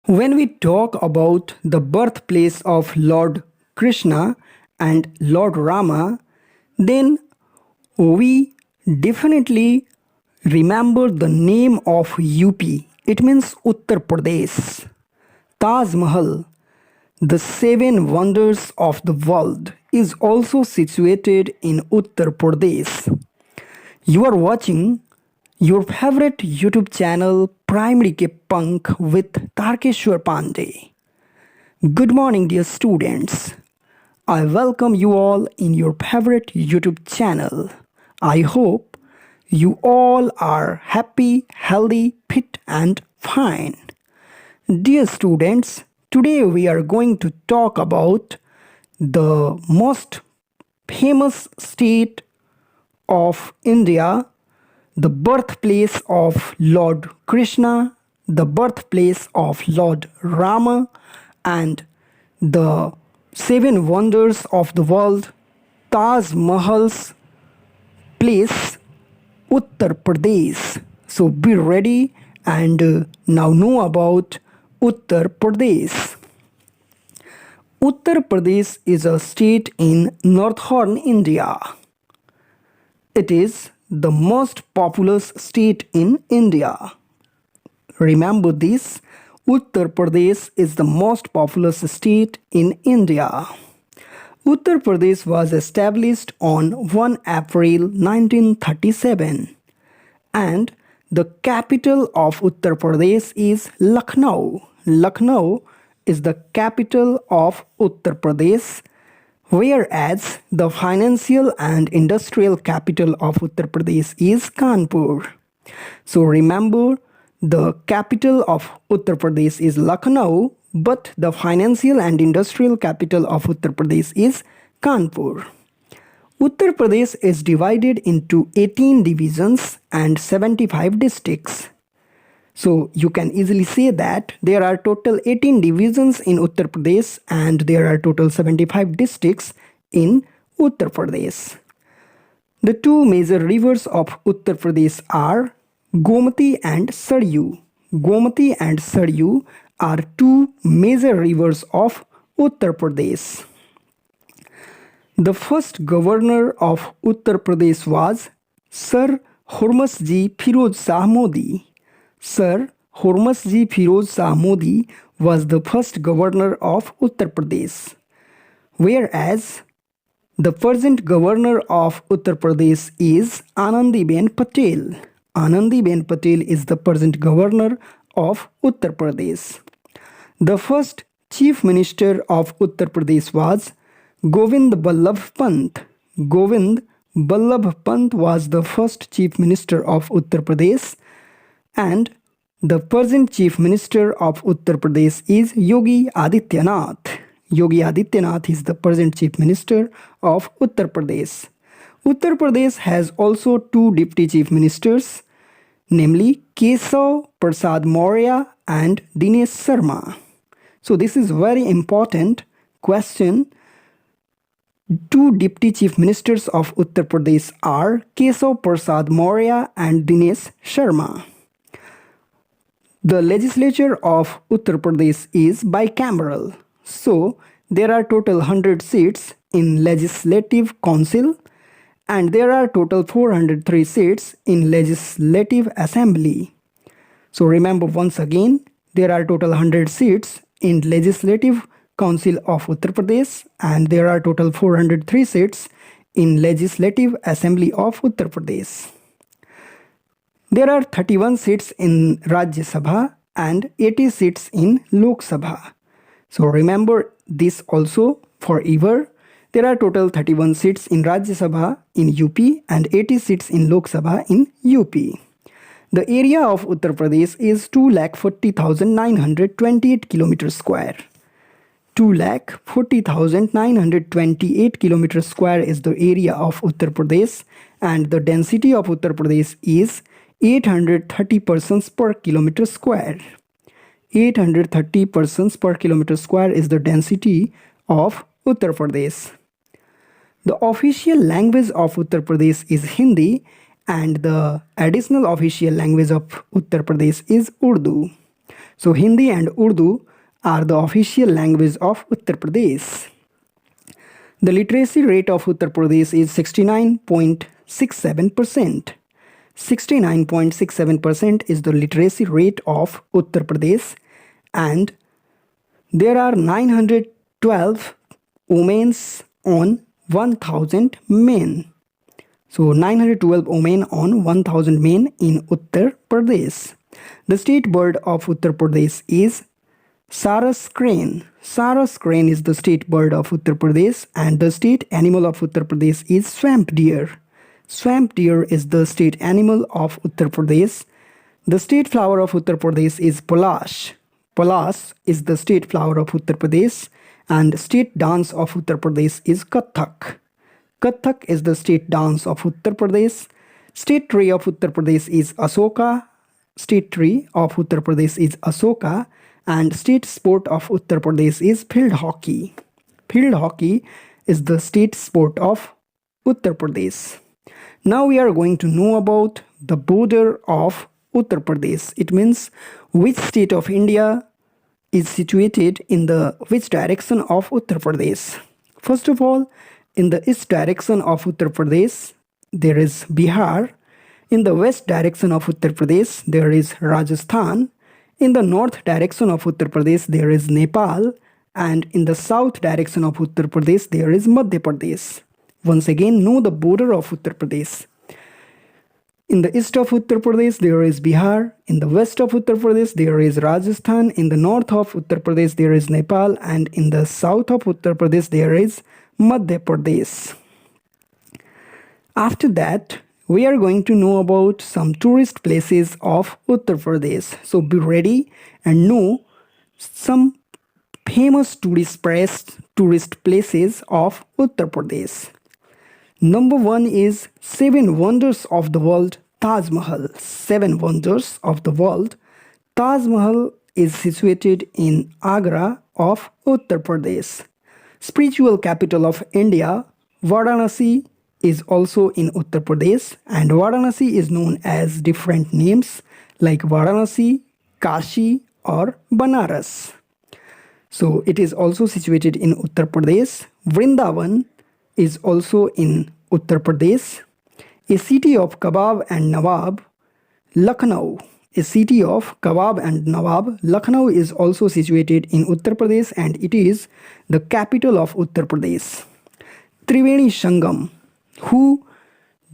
When we talk about the birthplace of Lord Krishna and Lord Rama, then we definitely remember the name of UP. It means Uttar Pradesh. Taj Mahal, the seven wonders of the world, is also situated in Uttar Pradesh. You are watching your favorite YouTube channel Primary K Pankh with Tarkeshwar Pandey. Good morning, dear students. I welcome you all in your favorite YouTube channel. I hope you all are happy, healthy, fit, and fine. Dear students, today we are going to talk about the most famous state of India, the birthplace of Lord Krishna, the birthplace of Lord Rama, and the seven wonders of the world, Taj Mahal's place, Uttar Pradesh. So be ready and now know about Uttar Pradesh. Uttar Pradesh is a state in northern India. It is the most populous state in India. Remember this, Uttar Pradesh is the most populous state in India. Uttar Pradesh was established on 1 April 1937 and the capital of Uttar Pradesh is Lucknow. Lucknow is the capital of Uttar Pradesh, whereas the financial and industrial capital of Uttar Pradesh is Kanpur. So remember, the capital of Uttar Pradesh is Lucknow, but the financial and industrial capital of Uttar Pradesh is Kanpur. Uttar Pradesh is divided into 18 divisions and 75 districts. So you can easily say that there are total 18 divisions in Uttar Pradesh and there are total 75 districts in Uttar Pradesh. The two major rivers of Uttar Pradesh are Gomati and Saryu. Gomati and Saryu are two major rivers of Uttar Pradesh. The first governor of Uttar Pradesh was Sir Hormusji Firoz Shah Modi. Sir Hormusji Firoz Shah Modi was the first governor of Uttar Pradesh, whereas the present governor of Uttar Pradesh is Anandiben Patel. Anandiben Patel is the present governor of Uttar Pradesh. The first chief minister of Uttar Pradesh was Govind Ballabh Pant. Govind Ballabh Pant was the first chief minister of Uttar Pradesh, and the present chief minister of Uttar Pradesh is Yogi Adityanath. Yogi Adityanath is the present chief minister of Uttar Pradesh. Uttar Pradesh has also two deputy chief ministers, namely Keshav Prasad Maurya and Dinesh Sharma. So this is very important question. Two deputy chief ministers of Uttar Pradesh are Keshav Prasad Maurya and Dinesh Sharma. The legislature of Uttar Pradesh is bicameral. So there are total 100 seats in Legislative Council and there are total 403 seats in Legislative Assembly. So remember once again, there are total 100 seats in Legislative Council of Uttar Pradesh and there are total 403 seats in Legislative Assembly of Uttar Pradesh. There are 31 seats in Rajya Sabha and 80 seats in Lok Sabha. So remember this also forever. There are total 31 seats in Rajya Sabha in UP and 80 seats in Lok Sabha in UP. The area of Uttar Pradesh is 2,40,928 km square. 2,40,928 km square is the area of Uttar Pradesh and the density of Uttar Pradesh is 830 persons per kilometer square. 830 persons per kilometer square is the density of Uttar Pradesh. The official language of Uttar Pradesh is Hindi and the additional official language of Uttar Pradesh is Urdu. So Hindi and Urdu are the official language of Uttar Pradesh. The literacy rate of Uttar Pradesh is 69.67%. 69.67% is the literacy rate of Uttar Pradesh, and there are 912 women on 1000 men. So 912 women on 1000 men in Uttar Pradesh. The state bird of Uttar Pradesh is Saras crane. Saras crane is the state bird of Uttar Pradesh, and the state animal of Uttar Pradesh is swamp deer. Swamp deer is the state animal of Uttar Pradesh. The state flower of Uttar Pradesh is Palash. Palash is the state flower of Uttar Pradesh, and state dance of Uttar Pradesh is Kathak. Kathak is the state dance of Uttar Pradesh. State tree of Uttar Pradesh is Asoka. State tree of Uttar Pradesh is Asoka, and state sport of Uttar Pradesh is field hockey. Field hockey is the state sport of Uttar Pradesh. Now we are going to know about the border of Uttar Pradesh. It means which state of India is situated in the which direction of Uttar Pradesh. First of all, in the east direction of Uttar Pradesh, there is Bihar. In the west direction of Uttar Pradesh, there is Rajasthan. In the north direction of Uttar Pradesh, there is Nepal. And in the south direction of Uttar Pradesh, there is Madhya Pradesh. Once again, know the border of Uttar Pradesh. In the east of Uttar Pradesh, there is Bihar. In the west of Uttar Pradesh, there is Rajasthan. In the north of Uttar Pradesh, there is Nepal. And in the south of Uttar Pradesh, there is Madhya Pradesh. After that, we are going to know about some tourist places of Uttar Pradesh. So be ready and know some famous tourist places of Uttar Pradesh. Number 1 is 7 Wonders of the World, Taj Mahal. 7 Wonders of the World. Taj Mahal is situated in Agra of Uttar Pradesh. Spiritual capital of India, Varanasi is also in Uttar Pradesh, and Varanasi is known as different names like Varanasi, Kashi or Banaras. So it is also situated in Uttar Pradesh. Vrindavan is also in Uttar Pradesh. A city of Kebab and Nawab, Lucknow. A city of Kebab and Nawab, Lucknow is also situated in Uttar Pradesh, and it is the capital of Uttar Pradesh. Triveni Sangam. Who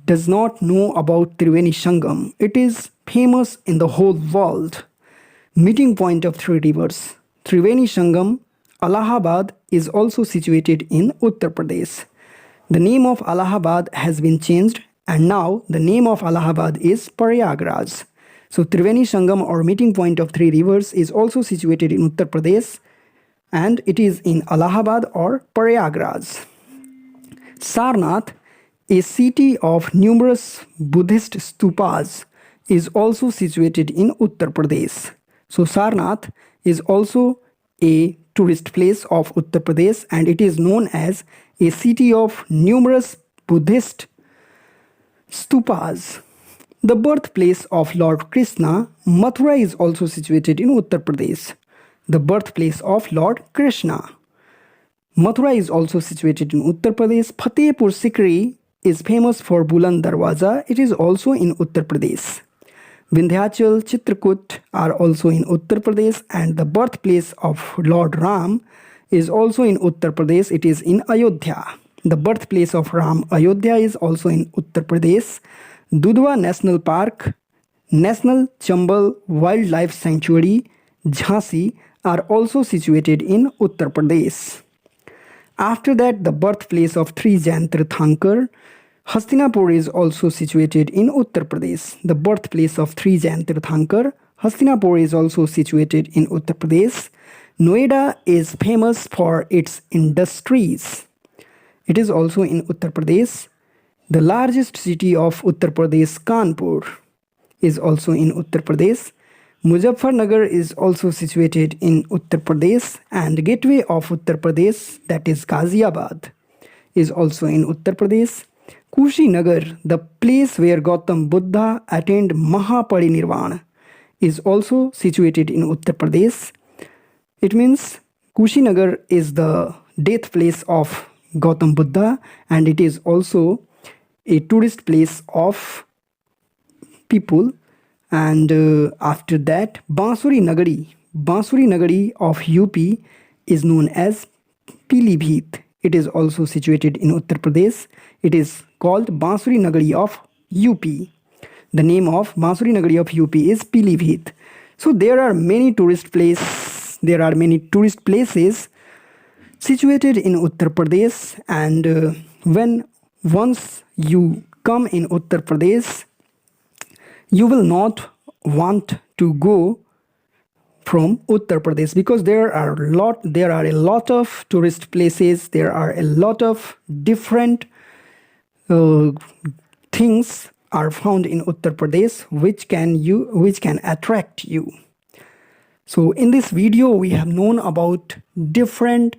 does not know about Triveni Sangam? It is famous in the whole world. Meeting point of three rivers. Triveni Sangam, Allahabad is also situated in Uttar Pradesh. The name of Allahabad has been changed, and now the name of Allahabad is Prayagraj. So Triveni Sangam, or meeting point of three rivers, is also situated in Uttar Pradesh, and it is in Allahabad or Prayagraj. Sarnath, a city of numerous Buddhist stupas, is also situated in Uttar Pradesh. So Sarnath is also a tourist place of Uttar Pradesh, and it is known as a city of numerous Buddhist stupas. The birthplace of Lord Krishna, Mathura, is also situated in Uttar Pradesh. The birthplace of Lord Krishna, Mathura, is also situated in Uttar Pradesh. Fatehpur Sikri is famous for Buland Darwaza. It is also in Uttar Pradesh. Vindhyachal, Chitrakoot are also in Uttar Pradesh, and the birthplace of Lord Ram is also in Uttar Pradesh. It is in Ayodhya. The birthplace of Ram, Ayodhya, is also in Uttar Pradesh. Dudhwa National Park, National Chambal Wildlife Sanctuary, Jhansi are also situated in Uttar Pradesh. After that, the birthplace of three Jain Tirthankar, Hastinapur, is also situated in Uttar Pradesh. The birthplace of three Jain Tirthankar, Hastinapur, is also situated in Uttar Pradesh. Noida is famous for its industries. It is also in Uttar Pradesh. The largest city of Uttar Pradesh, Kanpur, is also in Uttar Pradesh. Muzaffarnagar is also situated in Uttar Pradesh, and gateway of Uttar Pradesh, that is Ghaziabad, is also in Uttar Pradesh. Kushinagar, the place where Gautam Buddha attained Mahaparinirvana, is also situated in Uttar Pradesh. It means Kushinagar is the death place of Gautam Buddha, and it is also a tourist place of people. And after that, Bansuri Nagari of UP is known as Pilibhit. It is also situated in Uttar Pradesh. It is called Bansuri Nagari of UP. The name of Bansuri Nagari of UP is Pilibhit. So there are many tourist places. There are many tourist places situated in Uttar Pradesh, and when once you come in Uttar Pradesh, you will not want to go from Uttar Pradesh, because there are a lot of tourist places. There are a lot of different uh, things are found in Uttar Pradesh which can attract you. So in this video we have known about different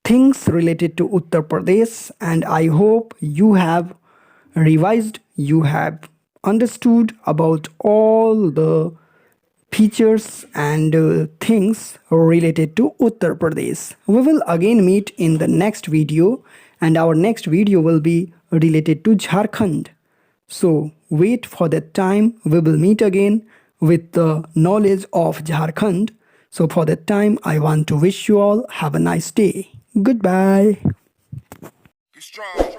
things related to Uttar Pradesh, and I hope you have revised, you have understood about all the features and things related to Uttar Pradesh. We will again meet in the next video, and our next video will be related to Jharkhand. So wait for that time. We will meet again with the knowledge of Jharkhand. So for that time, I want to wish you all have a nice day. Goodbye. Be strong.